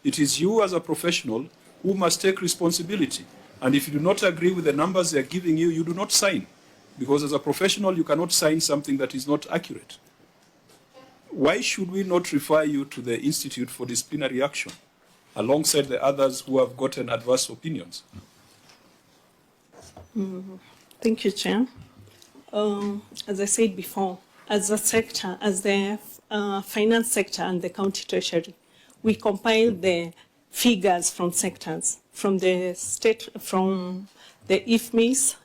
It is you as a professional who must take responsibility. And if you do not agree with the numbers they are giving you, you do not sign. Because as a professional, you cannot sign something that is not accurate. Why should we not refer you to the Institute for Disciplinary Action, alongside the others who have gotten adverse opinions? Thank you, Chair. As I said before, as a sector, as the finance sector and the county treasury, we compile the figures from sectors, from the state, from the IFMIS,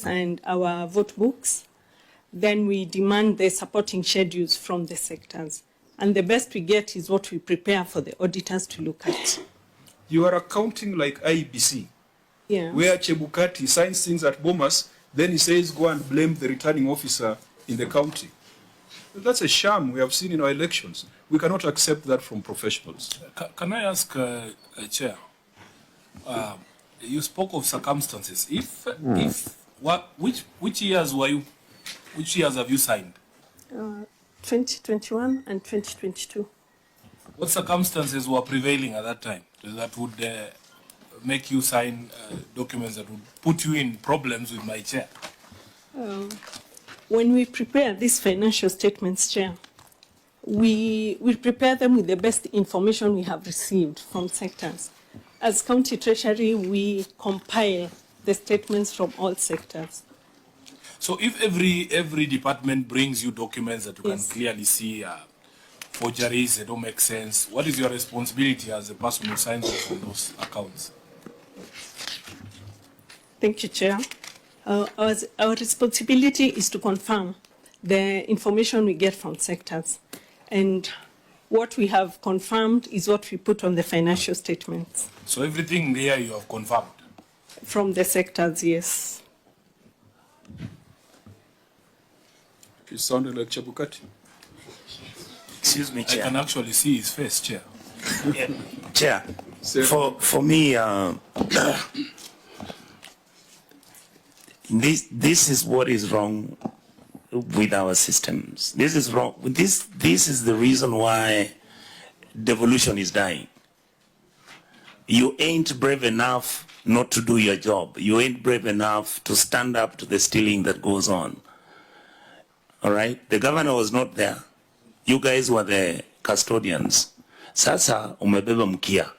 and our vote books. Then we demand the supporting schedules from the sectors. And the best we get is what we prepare for the auditors to look at. You are accounting like IBC, where Chebukati signs things at Bomas, then he says, go and blame the returning officer in the county. That's a sham we have seen in our elections. We cannot accept that from professionals. Can I ask, Chair, you spoke of circumstances. Which years have you signed? 2021 and 2022. What circumstances were prevailing at that time that would make you sign documents that would put you in problems with my chair? When we prepare these financial statements, Chair, we prepare them with the best information we have received from sectors. As County Treasury, we compile the statements from all sectors. So if every department brings you documents that you can clearly see forgeries, they don't make sense, what is your responsibility as a person who signs off on those accounts? Thank you, Chair. Our responsibility is to confirm the information we get from sectors. And what we have confirmed is what we put on the financial statements. So everything there you have confirmed? From the sectors, yes. You sounded like Chebukati. Excuse me, Chair. I can actually see his face, Chair. Yeah. Chair, for me, this is what is wrong with our systems. This is wrong. This is the reason why devolution is dying. You ain't brave enough not to do your job. You ain't brave enough to stand up to the stealing that goes on. All right? The governor was not there. You guys were the custodians. Sasa umebeba mkia.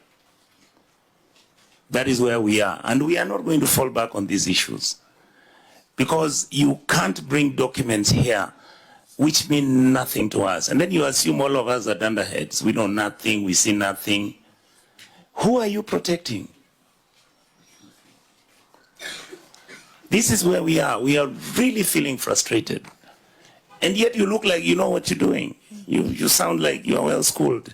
That is where we are. And we are not going to fall back on these issues. Because you can't bring documents here which mean nothing to us. And then you assume all of us are dunderheads. We know nothing, we see nothing. Who are you protecting? This is where we are. We are really feeling frustrated. And yet you look like you know what you're doing. You sound like you are well schooled.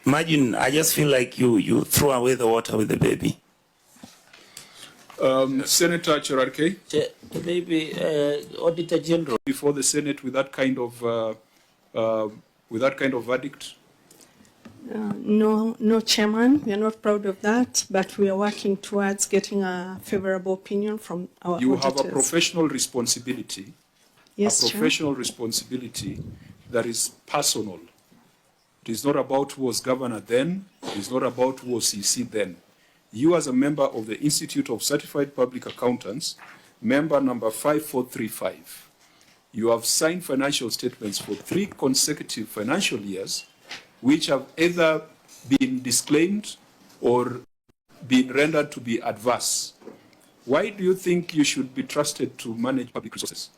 Imagine, I just feel like you throw away the water with the baby. Senator Cherarke, maybe Auditor General before the Senate with that kind of verdict. No, Chairman, we are not proud of that, but we are working towards getting a favorable opinion from our auditors. You have a professional responsibility. Yes, a professional responsibility that is personal. It is not about who was governor then. It is not about who was CC then. You, as a member of the Institute of Certified Public Accountants, member number 5435, you have signed financial statements for 3 consecutive financial years, which have either been disclaimed or been rendered to be adverse. Why do you think you should be trusted to manage public resources?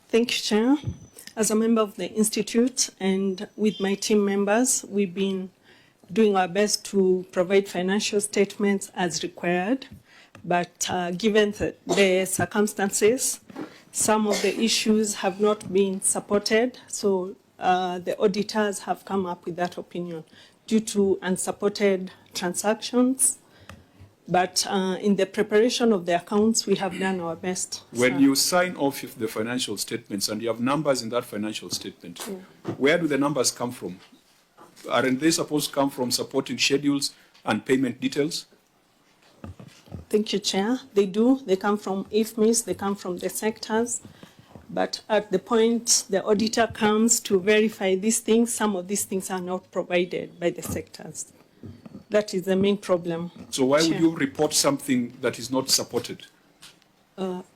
Thank you, Chair. As a member of the Institute and with my team members, we've been doing our best to provide financial statements as required, but given the circumstances, some of the issues have not been supported, so the auditors have come up with that opinion due to unsupported transactions. But in the preparation of the accounts, we have done our best. When you sign off the financial statements and you have numbers in that financial statement, where do the numbers come from? Aren't they supposed to come from supporting schedules and payment details? Thank you, Chair. They do. They come from IFMIS, they come from the sectors. But at the point the auditor comes to verify these things, some of these things are not provided by the sectors. That is the main problem. So why would Chair. you report something that is not supported?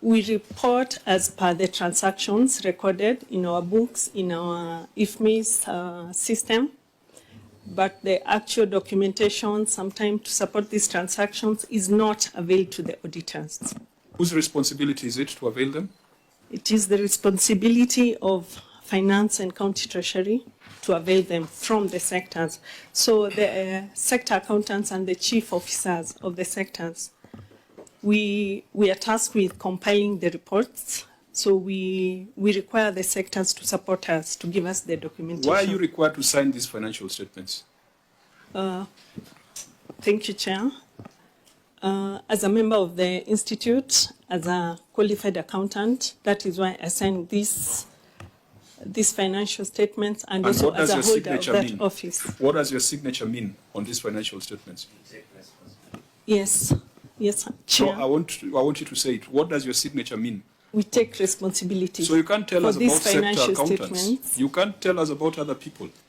We report as per the transactions recorded in our books, in our IFMIS system, but the actual documentation sometimes to support these transactions is not availed to the auditors. Whose responsibility is it to avail them? It is the responsibility of Finance and County Treasury to avail them from the sectors. So the sector accountants and the chief officers of the sectors, we are tasked with compiling the reports. So we require the sectors to support us, to give us the documentation. Why are you required to sign these financial statements? Thank you, Chair. As a member of the Institute, as a qualified accountant, that is why I signed these financial statements, and also what does as a your holder of signature that mean? office. What does your signature mean on these financial statements? Yes, So Chair. I want you to say it. What does your signature mean? We take responsibility. So you can't tell for us these about sector financial accountants. statements. You can't tell us about other people.